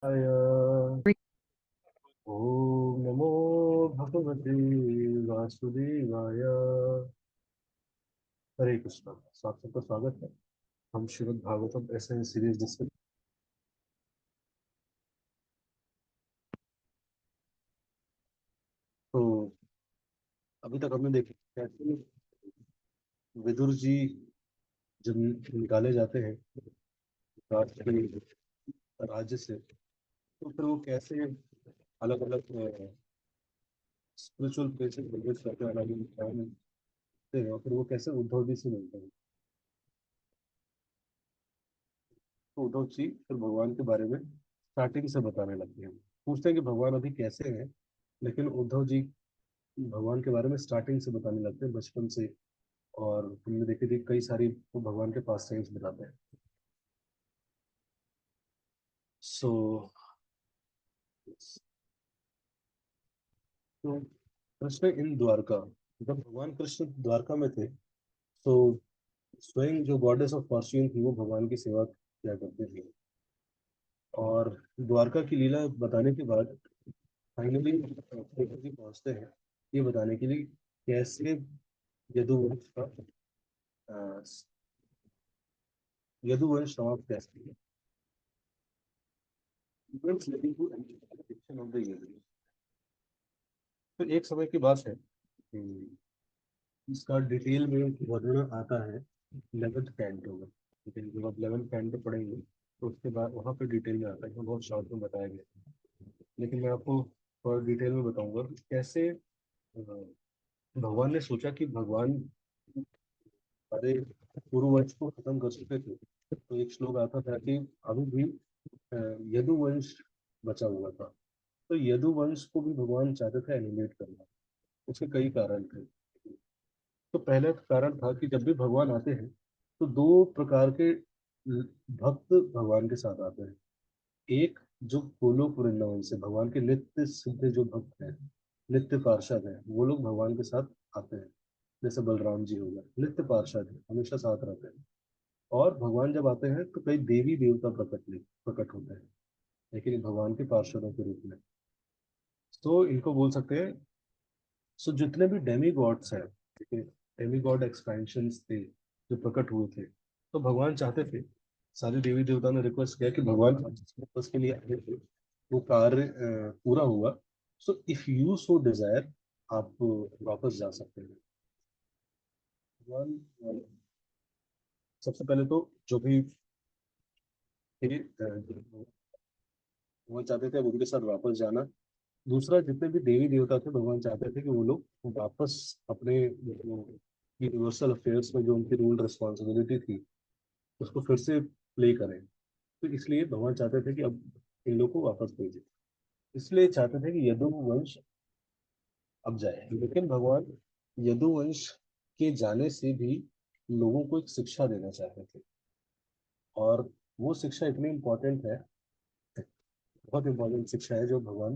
आय। ओम नमो भगवते वासुदेवाय। हरे कृष्णा। सबका स्वागत है। हम श्रीमद् भागवतम ऐसे सीरीज डिस्कस। तो अभी तक हमने देखा कैसे विदुर जी जब निकाले जाते हैं राज्य राज्य से, तो फिर वो कैसे अलग अलग स्पिरिचुअल प्लेसेस विजिट करते हैं, अलग अलग स्थान मिलते हैं, और फिर वो कैसे उद्धव जी से मिलते हैं। तो उद्धव जी फिर भगवान के बारे में स्टार्टिंग से बताने लगते हैं। पूछते हैं कि भगवान अभी कैसे हैं, लेकिन उद्धव जी भगवान के बारे में स्टार्टिंग से बताने लगते हैं, बचपन से। और तुमने देखी थी कई सारी वो भगवान के पास टाइम्स बताते हैं। सो तो कृष्ण इन द्वारका, जब भगवान कृष्ण द्वारका में थे, तो स्वयं जो गॉडेस ऑफ फॉर्च्यून थी वो भगवान की सेवा किया करते थे। और द्वारका की लीला बताने के बाद फाइनली कृष्ण जी पहुंचते हैं ये बताने के लिए कैसे यदुवंश का अ, यदुवंश समाप्त कैसे किया। Events leading to extinction of the Yadu। तो एक समय की बात है कि इसका डिटेल में वर्णन आता है 11th कैंटो में। ठीक है, जब आप 11th कैंटो पढ़ेंगे तो उसके बाद वहाँ पे डिटेल में आता है, बहुत शॉर्ट में बताया गया है। लेकिन मैं आपको थोड़ा डिटेल में बताऊंगा कि कैसे भगवान ने सोचा कि भगवान सारे पूर्ववंश को खत्म कर चुके थे। तो एक श्लोक आता था कि अभी भी अ, यदुवंश बचा हुआ था। तो यदुवंश को भी भगवान चाहते थे एनिमेट करना। उसके कई कारण थे। तो पहला कारण था कि जब भी भगवान आते हैं तो दो प्रकार के भक्त भगवान के साथ आते हैं। एक जो गोलोक वृंदावन से भगवान के नित्य सिद्ध जो भक्त हैं, नित्य पार्षद हैं, वो लोग भगवान के साथ आते हैं। जैसे बलराम जी हो गए, नित्य पार्षद हैं, हमेशा साथ रहते हैं। और भगवान जब आते हैं तो कई देवी देवता प्रकट होते हैं, लेकिन ये भगवान के पार्षदों के रूप में। तो इनको बोल सकते हैं। सो जितने भी डेमी गॉड्स हैं, ठीक है, डेमी गॉड एक्सपेंशंस थे जो प्रकट हुए थे, तो भगवान चाहते थे, सारे देवी देवता ने रिक्वेस्ट किया कि भगवान जिस पर्पस के लिए आए थे वो कार्य पूरा हुआ। So if you so Dzire, आप वापस जा सकते हैं। भगवान सबसे पहले तो जो भी थे वो चाहते थे अब उनके साथ वापस जाना। दूसरा, जितने भी देवी देवता थे भगवान चाहते थे कि वो लोग वापस अपने यूनिवर्सल अफेयर्स में जो उनकी रूल रिस्पॉन्सिबिलिटी थी उसको फिर से प्ले करें। तो इसलिए भगवान चाहते थे कि अब इन लोग को वापस भेजें। इसलिए चाहते थे कि यदुवंश अब जाए, लेकिन भगवान यदुवंश के जाने से भी लोगों को एक शिक्षा देना चाहते थे। और वो शिक्षा इतनी इम्पोर्टेंट है, बहुत इंपॉर्टेंट शिक्षा है जो भगवान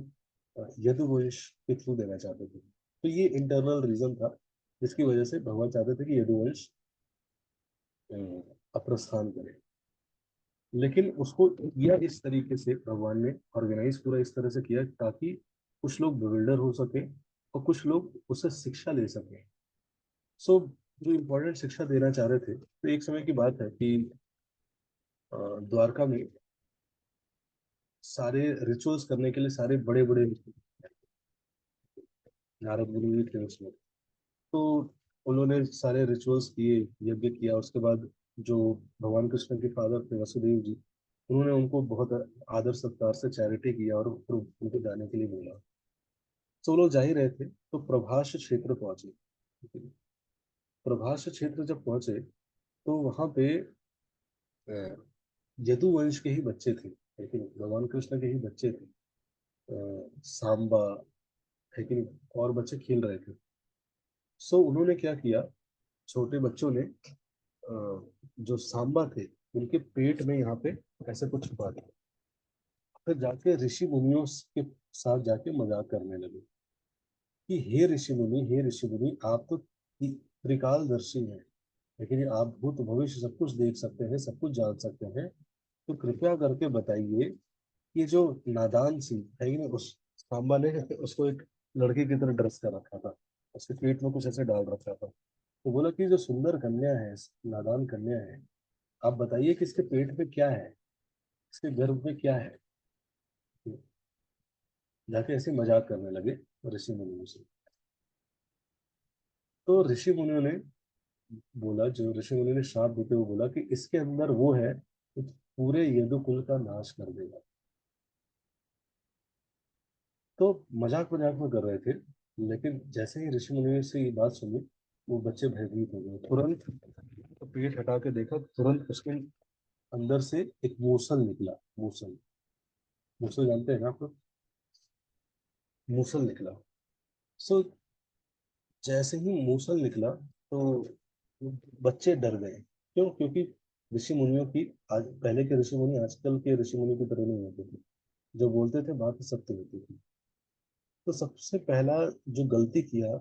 यदुवंश के थ्रू देना चाहते थे। तो ये इंटरनल रीजन था जिसकी वजह से भगवान चाहते थे कि यदुवंश अ, अप्रस्थान करे। लेकिन उसको किया इस तरीके से भगवान ने ऑर्गेनाइज पूरा इस तरह से किया ताकि कुछ लोग बिल्डर हो सके और कुछ लोग उससे शिक्षा ले सके। सो जो इम्पोर्टेंट शिक्षा देना चाह रहे थे, तो एक समय की बात है कि द्वारका में सारे रिचुअल्स करने के लिए सारे बड़े बड़े नारद मुनि भी थे उसमें। तो उन्होंने सारे रिचुअल्स किए, यज्ञ किया। उसके बाद जो भगवान कृष्ण के फादर थे वसुदेव जी, उन्होंने उनको बहुत आदर सत्कार से चैरिटी किया और फिर उनको जाने के लिए बोला। तो वो लोग जा ही रहे थे तो प्रभास क्षेत्र पहुंचे। प्रभास क्षेत्र जब पहुंचे तो वहां पे अ, यदुवंश के ही बच्चे थे, लेकिन भगवान कृष्ण के ही बच्चे थे। सांबा, लेकिन और बच्चे खेल रहे थे। सो उन्होंने क्या किया, छोटे बच्चों ने जो सांबा थे उनके पेट में यहाँ पे ऐसे कुछ छुपा दिया। फिर जाके ऋषि मुनियों के साथ जाके मजाक करने लगे कि हे ऋषि मुनि, आप तो त्रिकालदर्शी हैं, लेकिन ये आप भूत भविष्य सब कुछ देख सकते हैं, सब कुछ जान सकते हैं। तो कृपया करके बताइए ये जो नादान सी है ना, उस सांबा ने उसको एक लड़की की तरह ड्रेस कर रखा था, उसके पेट में कुछ ऐसे डाल रखा था। तो बोला कि जो सुंदर कन्या है, नादान कन्या है, आप बताइए कि इसके पेट में क्या है, इसके गर्भ में क्या है। जाके ऐसे मजाक करने लगे ऋषि मुनियों से। तो ऋषि मुनियों ने बोला, जो ऋषि मुनि ने श्राप देते हुए बोला कि इसके अंदर वो है जो पूरे यदुकुल का नाश कर देगा। तो मजाक मजाक में कर रहे थे, लेकिन जैसे ही ऋषि मुनि से ये बात सुनी, वो बच्चे भयभीत हो गए। तुरंत तो पेट हटा के देखा, तुरंत उसके अंदर से एक मूसल निकला। मूसल, मूसल जानते हैं ना आप लोग? मूसल निकला। सो जैसे ही मूसल निकला तो बच्चे डर गए। क्यों? क्योंकि ऋषि मुनियों की, आज पहले के ऋषि मुनि आजकल के ऋषि मुनि की तरह नहीं होते थे। जो बोलते थे बात सत्य होती थी। तो सबसे पहला जो गलती किया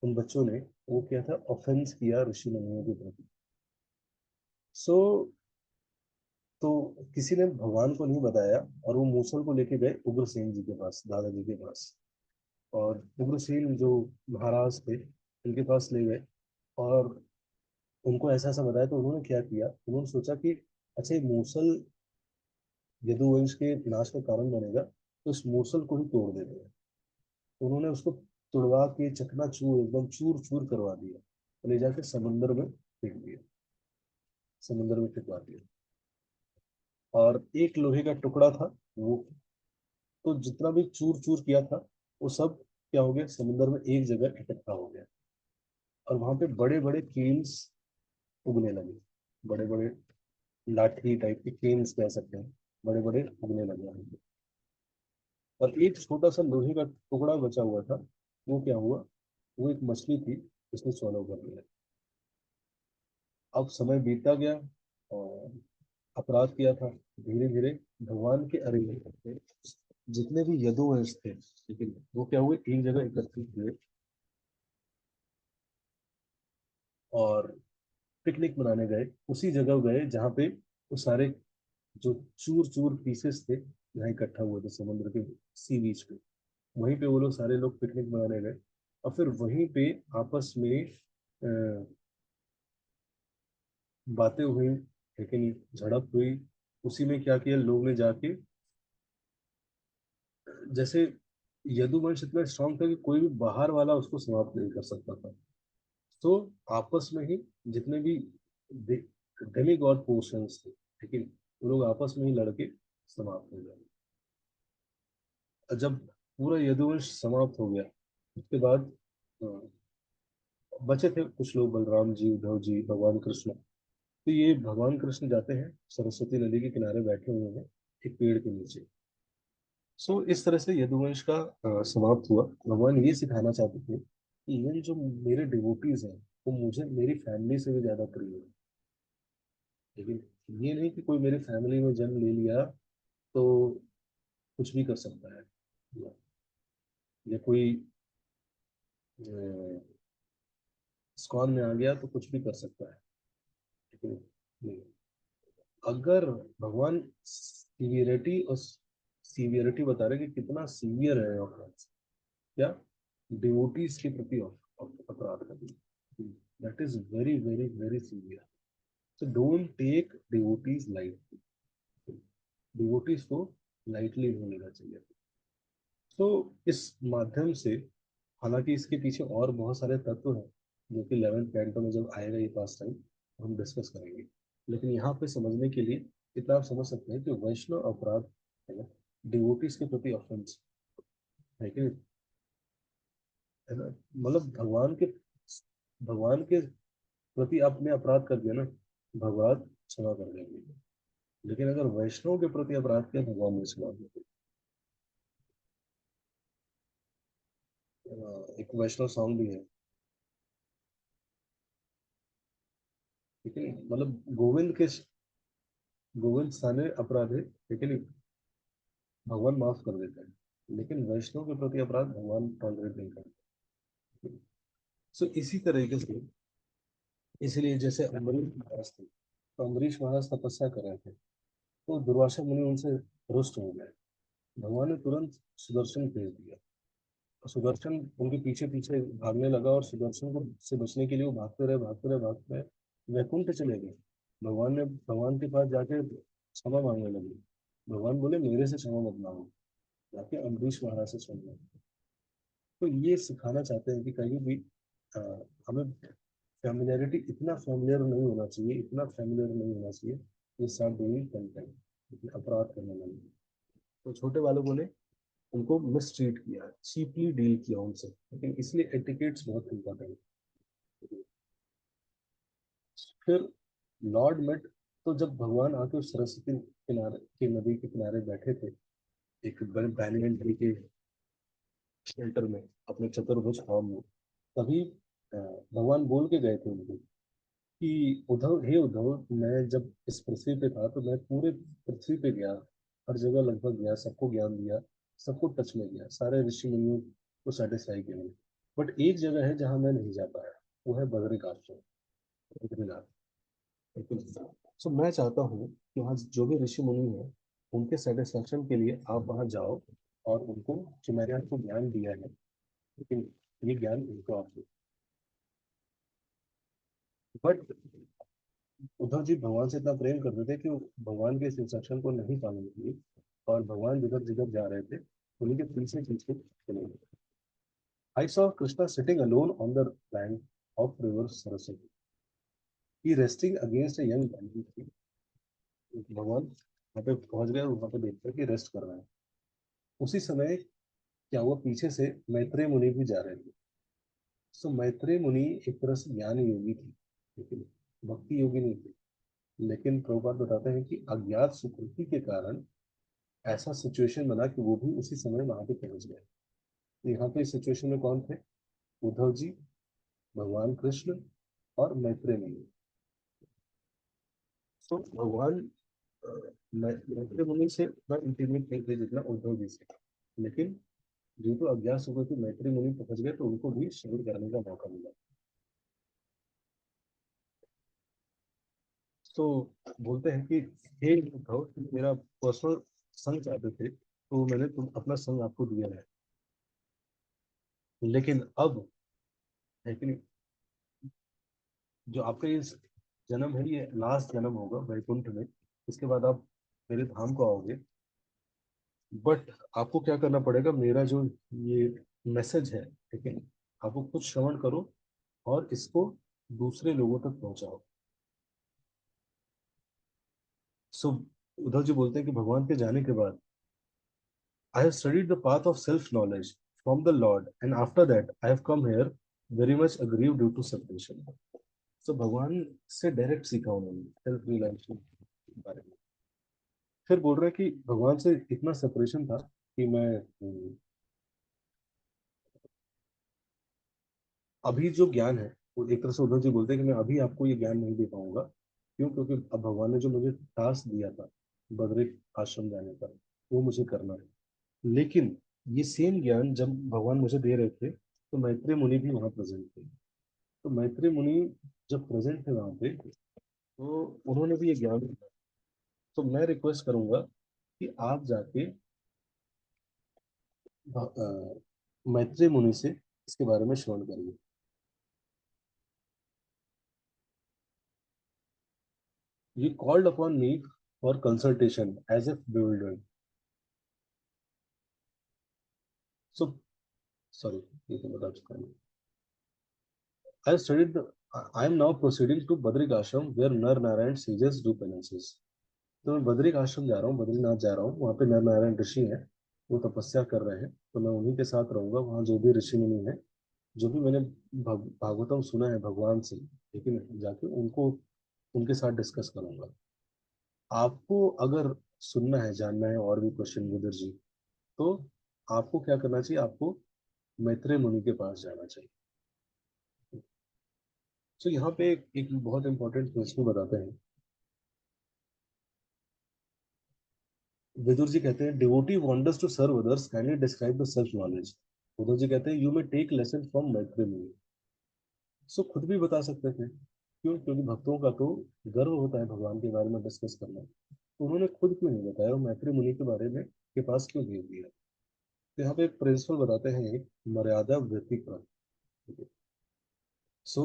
उन बच्चों ने, वो क्या था, ऑफेंस किया ऋषि मुनियों के प्रति। सो तो किसी ने भगवान को नहीं बताया, और वो मूसल को लेके गए उग्रसेन जी के पास, दादाजी के पास। और उग्रसेन जो महाराज थे, उनके पास ले गए, और उनको ऐसा ऐसा बताया। तो उन्होंने क्या किया, उन्होंने सोचा कि अच्छा, ये मूसल यदुवंश के नाश का कारण बनेगा, तो इस मूसल को ही तोड़ देते हैं। तो उन्होंने उसको तुड़वा के चकनाचूर, एकदम चूर चूर करवा दिया, और ले जाके समुद्र में फेंक दिया, समुद्र में फेंकवा दिया। और एक लोहे का टुकड़ा था वो, तो जितना भी चूर चूर किया था वो सब क्या हो गया, समुद्र में एक जगह इकट्ठा हो गया। और वहां पे बड़े बड़े केन्स उगने लगे, बड़े बड़े लाठी टाइप के केन्स कह सकते हैं, बड़े बड़े उगने लगे वहां पे। और एक छोटा सा लोहे का टुकड़ा बचा हुआ था, वो क्या हुआ, वो एक मछली थी, उसने स्वallow कर लिया। अब समय बीतता गया, और अपराध किया था धीरे धीरे भगवान के अधीन थे। जितने भी यदुवंश थे, लेकिन वो क्या हुए, एक जगह एकत्रित हुए, और पिकनिक मनाने गए। उसी जगह गए जहाँ पे वो सारे जो चूर चूर पीसेस थे, यहाँ इकट्ठा हुए थे समुद्र के सी बीच पे। वहीं पे वो लोग सारे लोग पिकनिक मनाने गए, और फिर वहीं पे आपस में बातें हुई, लेकिन झड़प हुई। उसी में क्या किया लोग ने जाके, जैसे यदुवंश इतना स्ट्रांग था कि कोई भी बाहर वाला उसको समाप्त नहीं कर सकता था। तो आपस में ही जितने भी डेमी गॉड पोर्शंस थे, लेकिन वो लोग आपस में ही लड़के समाप्त हो गए। और जब पूरा यदुवंश समाप्त हो गया, उसके बाद अ, बचे थे कुछ लोग, बलराम जी, उद्धव जी, भगवान कृष्ण। तो ये भगवान कृष्ण जाते हैं, सरस्वती नदी के किनारे बैठे हुए हैं एक पेड़ के नीचे। सो इस तरह से यदुवंश का समाप्त हुआ। भगवान ये सिखाना चाहते थे कि इवन जो मेरे डिवोटीज हैं, वो मुझे मेरी फैमिली से भी ज्यादा प्रिय है। लेकिन ये नहीं कि कोई मेरी फैमिली में जन्म ले लिया तो कुछ भी कर सकता है, या कोई स्कॉन में आ गया तो कुछ भी कर सकता है। लेकिन नहीं, अगर भगवान सीवियरिटी और सीवियरिटी बता रहे कि कितना सीवियर है ऑफेंस, क्या, डिवोटीज के प्रति अपराध करना, that is very very very severe. So don't take devotees lightly, devotees को लाइटली नहीं लेना चाहिए। तो इस माध्यम से, हालांकि इसके पीछे और बहुत सारे तत्व हैं, जो कि 11th कैंटो में जब आएगा ये पास टाइम हम डिस्कस करेंगे। लेकिन यहाँ पे समझने के लिए इतना आप समझ सकते हैं कि वैष्णव अपराध है ना, डिवोटीज के प्रति ऑफेंस है कि नहीं, है ना। मतलब भगवान के प्रति आपने अपराध कर दिया ना, भगवान क्षमा कर देंगे। लेकिन अगर वैष्णव के प्रति अपराध किया, भगवान नहीं क्षमा करते। एक वैष्णव सॉन्ग भी है, लेकिन मतलब गोविंद साने अपराध है, लेकिन भगवान माफ कर देते हैं। लेकिन वैष्णव के प्रति अपराध भगवान टॉलरेट नहीं करते। सो इसी तरीके से, इसलिए जैसे अम्बरीश महाराज थे, तो अम्बरीश महाराज तपस्या कर रहे थे, तो दुर्वासा मुनि उनसे रुष्ट हो गए। भगवान ने तुरंत सुदर्शन भेज दिया। सुदर्शन उनके पीछे पीछे भागने लगा, और सुदर्शन को से बचने के लिए वो भागते रहे भागते रहे भागते रहे, वैकुंठ चले गए। भगवान के पास जाके क्षमा मांगने लगे। भगवान बोले मेरे से क्षमा मत मांगो, जाके अम्बरीश महाराज से क्षमा मांगो। तो ये सिखाना चाहते हैं कि कहीं भी अ, हमें फैमिलियरिटी, इतना फैमिलियर नहीं होना चाहिए, इतना फैमिलियर नहीं होना चाहिए कि स्टार्ट डूइंग कंटेंट, अपराध करने लगे। तो छोटे बालकों ने उनको मिसट्रीट किया, चीपली डील किया उनसे, लेकिन इसलिए एटिकेट्स बहुत इंपॉर्टेंट है। फिर लॉर्ड मेट, तो जब भगवान आके उस सरस्वती किनारे के नदी के किनारे बैठे थे, एक बैनियन ट्री के शेल्टर में, अपने चतुर्भुज फॉर्म में, तभी भगवान बोल के गए थे उनको कि उद्धव, हे उद्धव, मैं जब इस पृथ्वी पे था तो मैं पूरे पृथ्वी पे गया, हर जगह लगभग गया, सबको ज्ञान दिया, सबको टच में गया, सारे ऋषि मुनियों को सेटिस्फाई किया मैंने। बट एक जगह है जहाँ मैं नहीं जा पाया, वो है बद्रिकाश्रम, बद्रीनाथ। सो मैं चाहता हूँ कि वहाँ जो भी ऋषि मुनि हैं, उनके सेटिस्फेक्शन के लिए आप वहाँ जाओ, और उनको, जो मैंने आपको ज्ञान दिया है, लेकिन ये ज्ञान उनको आप दो। बट उद्धव जी भगवान से इतना प्रेम करते थे कि वो भगवान के इस इंस्ट्रक्शन को नहीं पालन किए, और भगवान जिधर जिधर जा रहे थे उन्हीं के पीछे पीछे चले गए। I saw Krishna sitting alone on the bank of river Saraswati. He resting against a young bamboo tree. भगवान वहाँ पे पहुंच गए और वहाँ पे देखते कि रेस्ट कर रहे हैं। उसी समय क्या हुआ, पीछे से मैत्रेय मुनि भी जा रहे थे। सो मैत्रेय मुनि एक तरह से ज्ञान योगी थी, लेकिन भक्ति योगी नहीं थी। लेकिन प्रभुपाद बताते हैं कि अज्ञात सुकृति के कारण ऐसा सिचुएशन बना कि वो भी उसी समय वहां पे पहुंच गए। तो यहाँ पे इस सिचुएशन में कौन थे? उद्धव जी, भगवान कृष्ण और मैत्रेय मुनि। तो भगवान मैत्रेय मुनि से उतना इंटीमेट नहीं थे जितना उद्धव जी से, लेकिन जो तो अज्ञात सुकृति थी, मैत्रेय मुनि पहुंच गए तो उनको भी शिविर करने का मौका मिला। तो बोलते हैं कि हे उद्धव, तुम मेरा पर्सनल संग चाहते थे, तो मैंने तुम अपना संग आपको दिया है, लेकिन अब है कि नहीं, जो आपका ये जन्म है, ये लास्ट जन्म होगा वैकुंठ में। इसके बाद आप मेरे धाम को आओगे। बट आपको क्या करना पड़ेगा, मेरा जो ये मैसेज है, ठीक है, आपको कुछ श्रवण करो और इसको दूसरे लोगों तक पहुंचाओ। सो उद्धव जी बोलते हैं कि भगवान के जाने के बाद, I have studied the path of self knowledge from the lord, and after that I have come here very much aggrieve due to separation. So भगवान से डायरेक्ट सीखा उन्होंने सेल्फ रियलाइजेशन के बारे में। फिर बोल रहे हैं कि भगवान से इतना सेपरेशन था कि मैं अभी जो ज्ञान है, वो एक तरह से उद्धव जी बोलते हैं कि मैं अभी आपको ये ज्ञान नहीं दे पाऊंगा। क्यों? क्योंकि अब भगवान ने जो मुझे टास्क दिया था बद्रिक आश्रम जाने का, वो मुझे करना है। लेकिन ये सेम ज्ञान जब भगवान मुझे दे रहे थे, तो मैत्रेय मुनि भी वहाँ प्रेजेंट थे। तो मैत्रेय मुनि जब प्रेजेंट थे वहाँ पे, तो उन्होंने भी ये ज्ञान दिया। तो मैं रिक्वेस्ट करूंगा कि आप जाके मैत्रेय मुनि से इसके बारे में श्रवण करिए। You called upon me for consultation as if bewildered. So, sorry, ये तो बता चुका हूँ। I have studied the, I am now proceeding to Badrik Ashram where Nar Narayan sages do penances. तो मैं बद्रिक आश्रम जा रहा हूँ, बद्रीनाथ जा रहा हूँ, वहाँ पे नर नारायण ऋषि हैं, वो तपस्या कर रहे हैं, तो मैं उन्हीं के साथ रहूंगा। वहाँ जो भी ऋषि मुनि हैं, जो भी मैंने भागवतम सुना है भगवान से, लेकिन जाके उनको, उनके साथ डिस्कस करूंगा। आपको अगर सुनना है, जानना है और भी क्वेश्चन विदुर जी, तो आपको क्या करना चाहिए, आपको मैत्रेय मुनि के पास जाना चाहिए। तो यहाँ पे एक बहुत इंपॉर्टेंट प्रिंसिपल बताते हैं। विदुर जी कहते हैं, devotee wonders to serve others kindly describe the self knowledge. Uddhav ji कहते हैं, you may take lesson from Maitreya Muni. So खुद भी बता सकते थे। क्यों? क्योंकि भक्तों का तो गर्व होता है भगवान के बारे में डिस्कस करना। उन्होंने खुद क्यों नहीं बताया, और मैत्री मुनि के बारे में के पास क्यों भेज दिया? तो यहाँ पे एक प्रिंसिपल बताते हैं, मर्यादा व्यतिक्रम। सो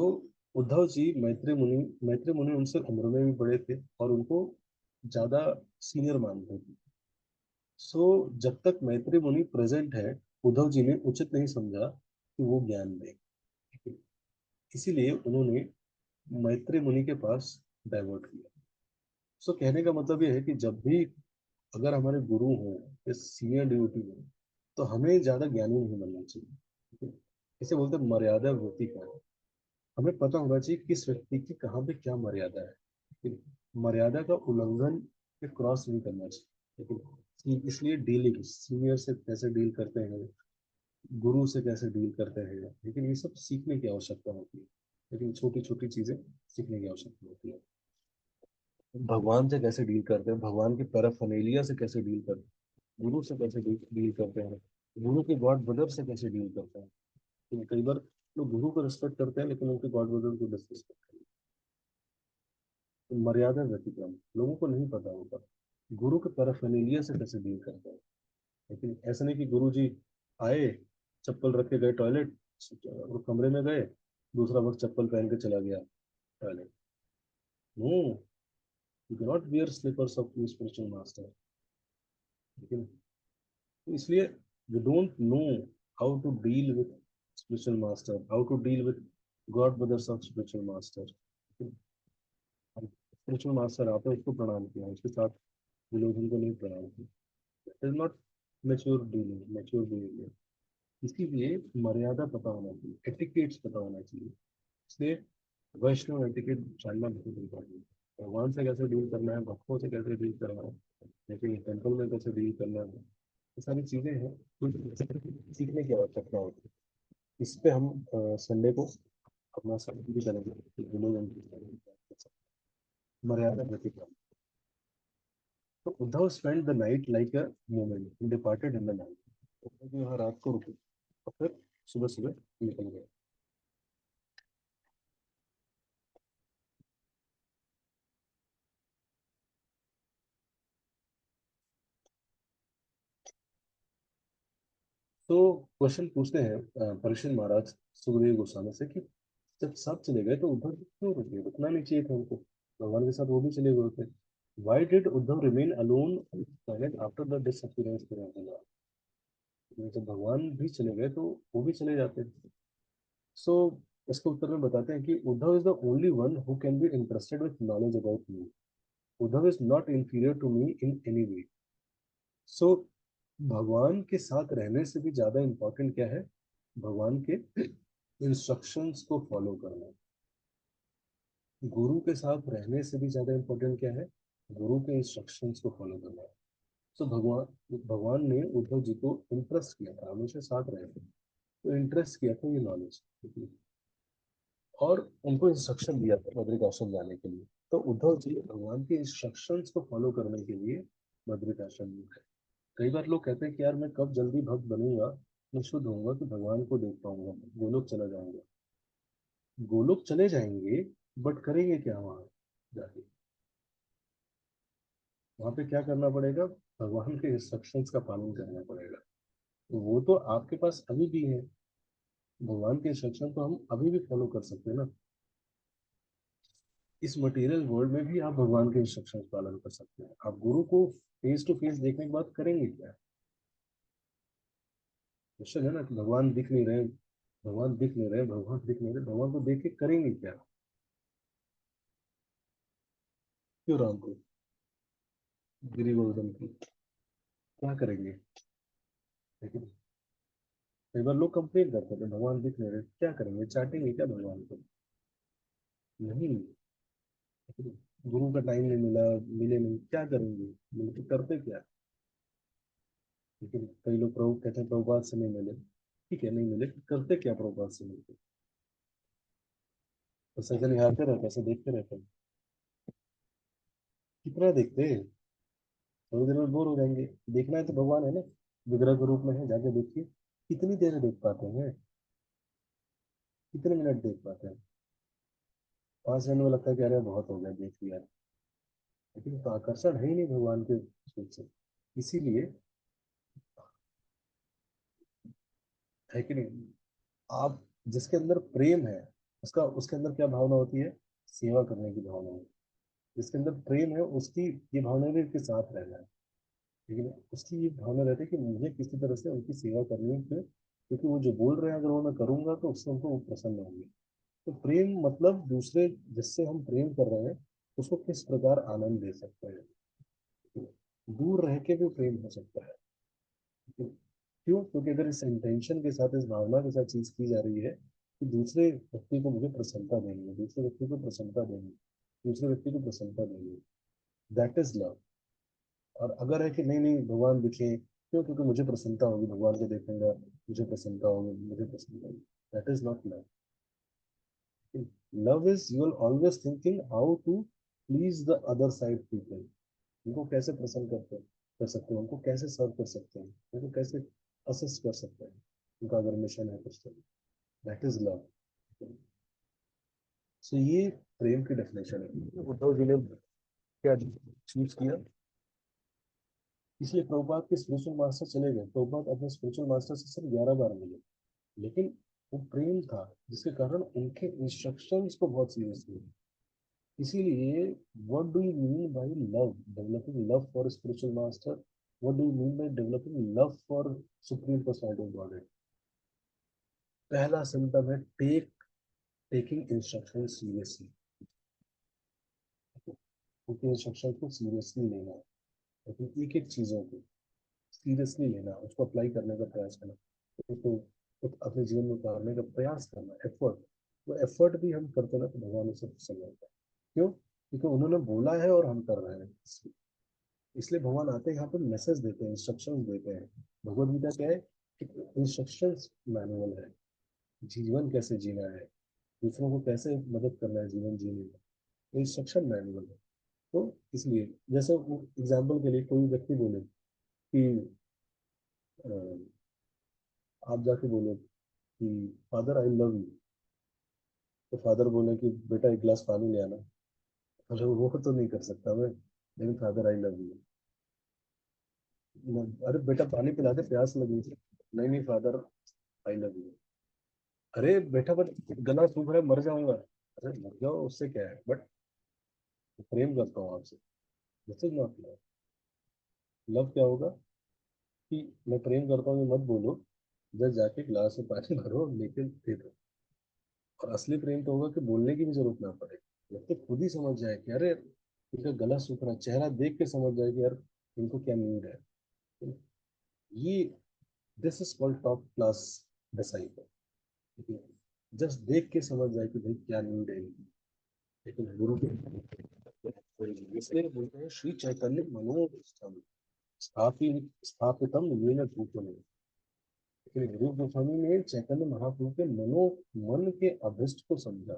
उद्धव जी मैत्री मुनि उनसे उम्र में भी बड़े थे और उनको ज्यादा सीनियर मानते थे। सो जब तक मैत्री मुनि प्रेजेंट है, उद्धव जी ने उचित नहीं समझा कि वो ज्ञान दें। इसीलिए उन्होंने मैत्री मुनि के पास डाइवर्ट किया। सो कहने का मतलब ये है कि जब भी अगर हमारे गुरु हो या सीनियर ड्यूटी हो, तो हमें ज्यादा ज्ञानी नहीं बनना चाहिए। इसे बोलते हैं मर्यादा वृत्ति का। हमें पता होना चाहिए किस व्यक्ति की कहाँ पे क्या मर्यादा है, लेकिन मर्यादा का उल्लंघन पे क्रॉस नहीं करना चाहिए। लेकिन इसलिए डीलिंग सीनियर से कैसे डील करते हैं, गुरु से कैसे डील करते हैं, लेकिन ये सब सीखने की आवश्यकता होती है। लेकिन छोटी छोटी चीजें सीखने की आवश्यकता होती है। भगवान से कैसे डील करते हैं, भगवान की पैराफर्नेलिया से कैसे डील करते हैं, गुरु से कैसे डील करते हैं, गुरु के गॉड ब्रदर से कैसे डील करते हैं। तो कई बार लोग गुरु को रिस्पेक्ट करते हैं लेकिन उनके गॉड ब्रदर को डिसरिस्पेक्ट करते हैं। तो मर्यादा व्यतिक्रम लोगों को नहीं पता होता, गुरु के पैराफर्नेलिया से कैसे डील करते हैं। लेकिन ऐसा नहीं कि गुरु जी आए, चप्पल रख के गए टॉयलेट, और कमरे में गए, दूसरा वक्त चप्पल पहन के चला गया toilet. No, you can not wear slippers of spiritual master. लेकिन इसलिए we don't know how to deal with spiritual master, how to deal with god brothers of spiritual master। Spiritual master आप उसको प्रणाम किया, उसके साथ विलोचन को नहीं प्रणाम किया। It is not mature dealing, mature behaviour. इसीलिए मर्यादा पता होना चाहिए, एटिकेट्स पता होना चाहिए। इसलिए वैष्णव एटिकेट जानना बहुत इम्पोर्टेंट है। भगवान से कैसे डील करना है, भक्तों से कैसे डील करना है, लेकिन टेम्पल में कैसे डील करना है, ये सारी चीजें हैं कुछ सीखने की आवश्यकता होती है। इस पे हम संडे को अपना सब भी करेंगे कि मर्यादा व्यतिक्रम। तो Uddhav spend the night like a moment departed in the night. तो यहाँ रात को रुके और फिर सुबह सुबह निकल गए। तो क्वेश्चन पूछते हैं परीक्षित महाराज सुखदेव गोस्वामी से कि जब सब चले गए तो उद्धव जी क्यों रुके, रुकना नहीं चाहिए था उनको, भगवान के साथ वो भी चले गए होते। Why did Uddhav remain alone planet after the disappearance of Ravan? जब भगवान भी चले गए तो वो भी चले जाते। सो इसके उत्तर में बताते हैं कि Uddhav is the only one who can be interested with knowledge about me. Uddhav is not inferior to me in any way. So भगवान के साथ रहने से भी ज्यादा इंपॉर्टेंट क्या है, भगवान के इंस्ट्रक्शंस को फॉलो करना। गुरु के साथ रहने से भी ज्यादा इंपॉर्टेंट क्या है, गुरु के इंस्ट्रक्शंस को फॉलो करना। तो भगवान भगवान ने उद्धव जी को इंटरेस्ट किया था, हमेशा साथ रहे थे, तो इंटरेस्ट किया था ये नॉलेज, और उनको इंस्ट्रक्शन दिया था बद्रिकाश्रम जाने के लिए। तो उद्धव जी भगवान के इंस्ट्रक्शंस को फॉलो करने के लिए बद्रिकाश्रम में गए। कई बार लोग कहते हैं कि यार मैं कब जल्दी भक्त बनूंगा, मैं शुद्ध होऊंगा कि भगवान को देख पाऊंगा, गोलोक चला जाऊंगा। गोलोक चले जाएंगे, बट करेंगे क्या वहां जाके? वहां पे क्या करना पड़ेगा, भगवान के इंस्ट्रक्शंस का पालन करना पड़ेगा। तो वो तो आपके पास अभी भी है, भगवान के इंस्ट्रक्शन तो हम अभी भी फॉलो कर सकते हैं ना। इस मटेरियल वर्ल्ड में भी आप भगवान के इंस्ट्रक्शन पालन कर सकते हैं। आप गुरु को फेस टू फेस देखने के बाद करेंगे क्या? क्वेश्चन है ना कि भगवान दिख नहीं रहे, भगवान दिख नहीं रहे, भगवान दिख नहीं रहे, भगवान को देख के करेंगे क्या? क्यों राम को, गिरी गोवर्धन की क्या करेंगे? लेकिन कई बार लोग कंप्लेन करते हैं भगवान दिख नहीं रहे, क्या करेंगे, चाटेंगे क्या भगवान को? नहीं। गुरु का टाइम नहीं मिला, मिले नहीं, क्या करेंगे, मिलके करते क्या? लेकिन कई लोग प्रभु कहते हैं प्रभुपाद से नहीं मिले, ठीक है नहीं मिले, करते क्या प्रभुपाद से मिलते? तो सजन निहारते रहते, ऐसे देखते रहते हैं। कितना देखते हैं, थोड़ी देर में बोर हो जाएंगे। देखना है तो भगवान है ना, विग्रह के रूप में है, जाके देखिए। कितनी देर देख पाते हैं, कितने मिनट देख पाते हैं? 5 मिनट में लगता है कि अरे बहुत हो गया देख लिया। लेकिन तो आकर्षण है ही नहीं भगवान के रूप से। इसीलिए है कि नहीं, आप जिसके अंदर प्रेम है उसका उसके अंदर क्या भावना होती है, सेवा करने की भावना है। जिसके अंदर प्रेम है उसकी ये भावना है कि साथ रहना है। लेकिन उसकी ये भावना रहती है कि मुझे किसी तरह से उनकी सेवा करनी है, क्यों? क्योंकि वो जो बोल रहे हैं अगर वो मैं करूंगा तो उससे उनको वो प्रसन्न होंगे। तो प्रेम मतलब दूसरे जिससे हम प्रेम कर रहे हैं उसको किस प्रकार आनंद दे सकते हैं। दूर रह के भी प्रेम हो सकता है। क्यों? क्योंकि अगर इस इंटेंशन के साथ, इस भावना के साथ चीज की जा रही है कि दूसरे व्यक्ति को मुझे प्रसन्नता देनी है, दूसरे व्यक्ति को प्रसन्नता देनी है, दूसरे व्यक्ति को प्रसन्नता देनी है, दैट इज लव। और अगर है कि नहीं नहीं भगवान दिखे, क्यों? क्योंकि मुझे प्रसन्नता होगी, भगवान को देखूंगा मुझे प्रसन्नता होगी, मुझे प्रसन्नता होगी, that is not love. Love is you are always thinking how to please the other side people. उनको कैसे प्रसन्न कर सकते हैं, उनको कैसे सर्व कर सकते हैं, उनको कैसे असिस्ट कर सकते हैं, उनका अगर मिशन है कुछ तो, दैट इज लव। सो ये प्रेम की डेफिनेशन है। उद्धव जी ने क्या चूज किया, इसलिए प्रभुपाद के स्पिरिचुअल मास्टर चले गए। प्रभुपाद अपने स्पिरिचुअल मास्टर से सिर्फ 11 बार मिले, लेकिन वो प्रेम था जिसके कारण उनके इंस्ट्रक्शंस को बहुत सीरियसली। इसीलिए what do you mean by love, developing love for spiritual master, what do you mean by developing love for supreme personality of God? पहला सिम्टम है टेकिंग इंस्ट्रक्शन सीरियसली। उनके इंस्ट्रक्शन को सीरियसली लेना, लेकिन एक एक चीजों को सीरियसली लेना, उसको अप्लाई करने का प्रयास करना, उसको अपने जीवन में उतारने का प्रयास करना, एफर्ट। वो एफर्ट भी हम करते ना तो भगवान उसे पसंद आता है। क्यों? क्योंकि उन्होंने बोला है और हम कर रहे हैं। इसलिए भगवान आते हैं यहाँ पे मैसेज देते हैं, इंस्ट्रक्शंस देते हैं। भगवत गीता क्या है? इंस्ट्रक्शंस मैनुअल है, जीवन कैसे जीना है, दूसरों को कैसे मदद करना है जीवन जीने में, इंस्ट्रक्शन मैनुअल है। तो इसलिए जैसे एग्जाम्पल के लिए कोई व्यक्ति बोले कि अ, आप जाके बोले कि फादर आई लव यू, तो फादर बोले कि बेटा एक गिलास पानी ले आना। मतलब वो तो नहीं कर सकता मैं, लेकिन फादर आई लव यू, अरे बेटा पानी पिला दे प्यास लगी। नहीं नहीं फादर आई लव यू। अरे बेटा बट गला सूख रहा है मर जाऊंगा। अरे मर जाओ उससे क्या है, बट प्रेम करता हूँ आपसे, this is not love. Love क्या होगा कि मैं प्रेम करता हूँ ये मत बोलो, जब जाके गिलास में पानी भरो लेकिन दे दो। और असली प्रेम तो होगा कि बोलने की भी जरूरत ना पड़े, व्यक्ति खुद ही समझ जाए कि अरे इनका गला सूख रहा है, चेहरा देख के समझ जाए कि यार इनको क्या नीड है। ये this is called top class disciple. Just देख के समझ जाए कि भाई क्या नीड है इनकी। लेकिन गुरु के इसलिए बोलते हैं श्री चैतन्य मनोस्थम स्थापितम येन भूतले। लेकिन गुरु गोस्वामी ने चैतन्य महाप्रभु के मन के अभिष्ट को समझा।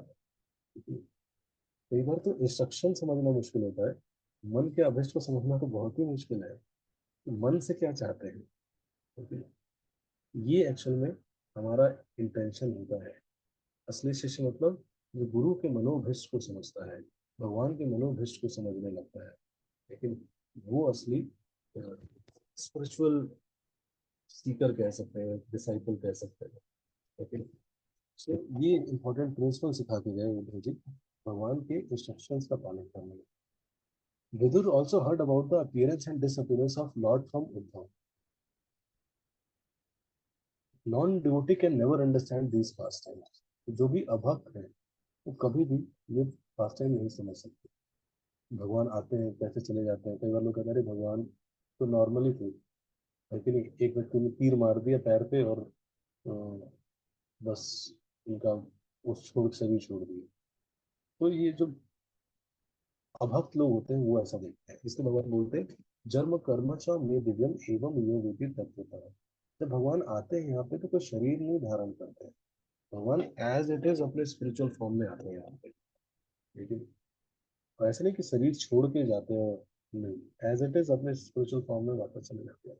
कई बार तो इंस्ट्रक्शन समझना मुश्किल होता है, मन के अभिष्ट को समझना तो बहुत ही मुश्किल है कि मन से क्या चाहते हैं। क्योंकि ये एक्चुअल में हमारा इंटेंशन होता है। असली शिष्य मतलब जो गुरु के मनोभिष्ट को समझता है, भगवान के मनोभिष्ट को समझने लगता है। लेकिन वो असली स्पिरिचुअल सीकर कह सकते हैं, डिसाइपल कह सकते हैं। लेकिन so, ये इंपॉर्टेंट प्रिंसिपल सिखा के गए उद्धव जी, भगवान के इंस्ट्रक्शंस का पालन करने में। Vidur also heard about the appearance and disappearance of Lord from Uddhav. Non-devotee can never understand these pastimes. जो भी अभक्त है वो कभी भी ये पास्टाइम नहीं समझ सकते। भगवान आते हैं कैसे चले जाते हैं, कई बार लोग कहते हैं अरे भगवान तो नॉर्मली थे, लेकिन एक व्यक्ति ने तीर मार दिया पैर पे और अ, बस उनका उस छोड़ शरीर छोड़ दिया। तो ये जो अभक्त लोग होते हैं वो ऐसा देखते हैं, इसलिए भगवान बोलते हैं जन्म कर्म च में दिव्यम एवं योगी तत्वतः। जब भगवान आते हैं यहाँ पे तो कोई शरीर नहीं धारण करते हैं, भगवान एज इट इज अपने स्पिरिचुअल फॉर्म में आते हैं यहाँ पे। लेकिन ऐसे नहीं कि शरीर छोड़ के जाते हैं, नहीं, एज इट इज अपने स्पिरिचुअल फॉर्म में वापस चले जाते हैं।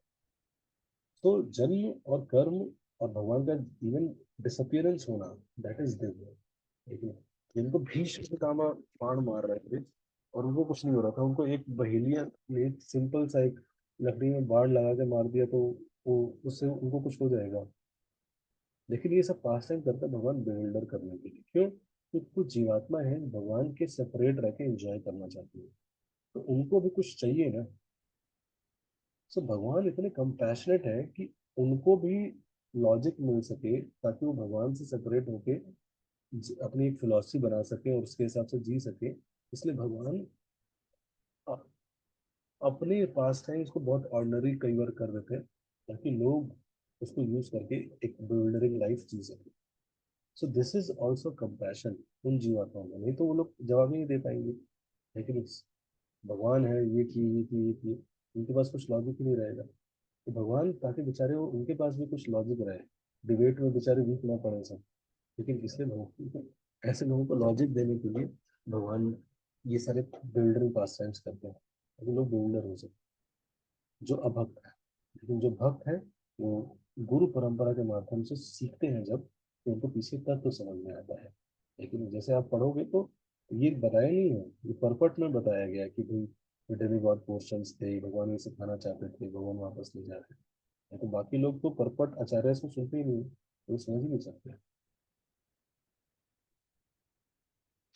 तो जन्म और कर्म और भगवान का इवन डिसअपियरेंस होना, दैट इज दिव्य। लेकिन जिनको भीष्म पितामह बाण मार रहे थे और उनको कुछ नहीं हो रहा था, उनको एक बहेलिया ने एक सिंपल सा एक लकड़ी में बाढ़ लगा के मार दिया तो वो उससे उनको कुछ हो जाएगा। लेकिन ये सब पास टाइम करते हैं भगवान बेहोल्डर करने के लिए। क्यों? क्योंकि कुछ जीवात्मा है भगवान के सेपरेट रह के एंजॉय करना चाहती है, तो उनको भी कुछ चाहिए ना। सो भगवान इतने कंपैशनेट है कि उनको भी लॉजिक मिल सके, ताकि वो भगवान से सेपरेट होके अपनी एक फिलॉसफी बना सके और उसके हिसाब से जी सके। इसलिए भगवान अ- अपने पास टाइम्स को बहुत ऑर्डिनरी कई बार कर देते हैं, ताकि लोग उसको यूज करके एक बिल्डरिंग लाइफ जी सके। So this is also compassion उन जीवात्माओं में, नहीं तो वो लोग जवाब ही नहीं दे पाएंगे। लेकिन भगवान है, ये की उनके पास कुछ लॉजिक ही नहीं रहेगा। तो भगवान ताकि बेचारे वो उनके पास भी कुछ लॉजिक रहे, डिबेट में बेचारे वीक ना पड़े सब। लेकिन इसलिए भगवान ऐसे लोगों को लॉजिक देने के लिए भगवान ये सारे बिल्डरिंग पास टाइम्स करते हैं, ताकि लोग बिल्डर हो सके जो अभक्त है। लेकिन जो भक्त है वो गुरु परंपरा के माध्यम से सीखते हैं जब, तो उनको पीछे तत्व तो समझ में आता है। लेकिन जैसे आप पढ़ोगे तो ये बताया नहीं है, ये परपट में बताया गया है कि भाई डेमीगॉड पोर्शंस थे, भगवान ये सिखाना चाहते थे, भगवान वापस ले जा रहे हैं। तो बाकी लोग तो परपट आचार्य से सुनते ही नहीं, वो समझ ही नहीं सकते।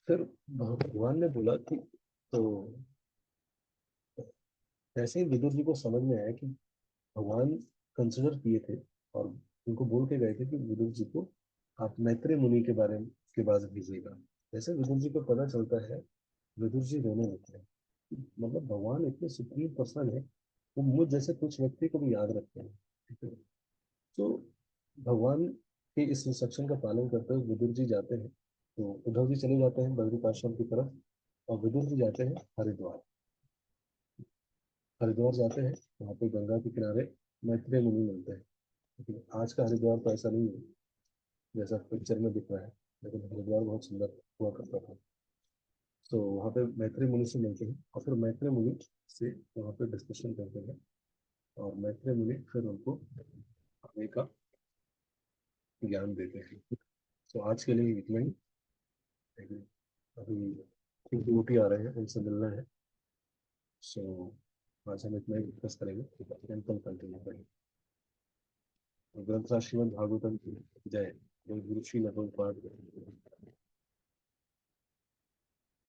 फिर भगवान ने बोला कि तो ऐसे ही विदुर जी को समझ में आया कि भगवान कंसिडर किए थे और उनको बोल के गए थे कि विदुर जी को आप मैत्रेय मुनि के बारे में के पास भेजिएगा। जैसे विदुर जी को पता चलता है, विदुर जी रोने लगते हैं। मतलब भगवान इतने सुप्रीम पर्सन है, वो मुझ जैसे कुछ व्यक्ति को भी याद रखते हैं। ठीक है? तो भगवान के इस इंस्ट्रक्शन का पालन करते हुए विदुर जी जाते हैं, तो उद्धव जी चले जाते हैं बद्रिक आश्रम की तरफ, और विदुर जी जाते हैं हरिद्वार। हरिद्वार जाते हैं, वहाँ पे गंगा के किनारे मैत्रेय मुनि मिलते हैं। लेकिन आज का हरिद्वार तो ऐसा नहीं है जैसा पिक्चर में दिख रहा है, लेकिन हरिद्वार बहुत सुंदर हुआ करता था। तो वहाँ पे मैत्रेय मुनि से मिलते हैं और फिर मैत्रेय मुनि से वहाँ पे डिस्कशन करते हैं, और मैत्रेय मुनि फिर उनको आगे का ज्ञान देते हैं। तो आज के लिए इतना ही। लेकिन अभी ड्यूटी आ रहे हैं, उनसे मिलना है। सो आज हम इतना ही डिस्कस करेंगे, कल कंटिन्यू करेंगे। ग्रंथ श्रीमद् भागवतम की जय। गुरु श्री नरोत्तम पाठ।